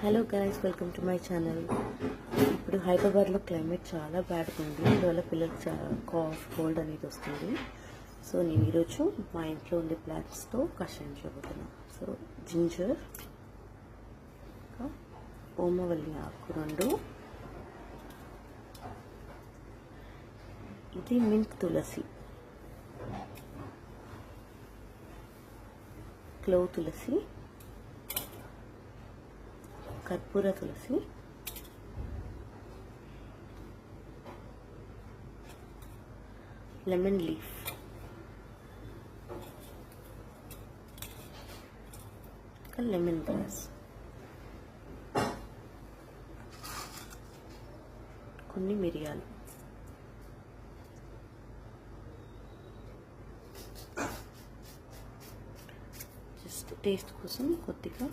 Hello guys, welcome to my channel. ఇప్పుడు హైదరాబాద్లో climate చాలా బ్యాడ్గా ఉంది. అందువల్ల పిల్లలకు కాఫ్, కోల్డ్ అనేది వస్తుంది. సో నేను ఈరోజు మా ఇంట్లో ఉండే ప్లాంట్స్తో కషాయం చేయబోతున్నాను. సో జింజర్, ఓమవల్లి ఆకు 2, ఇది మింట్ తులసి, క్లోవ్ తులసి, కర్పూర తులసి, లెమన్ లీఫ్, లెమన్ గ్రాస్, కొన్ని మిరియాలు, జస్ట్ టేస్ట్ కోసం కొద్దిగా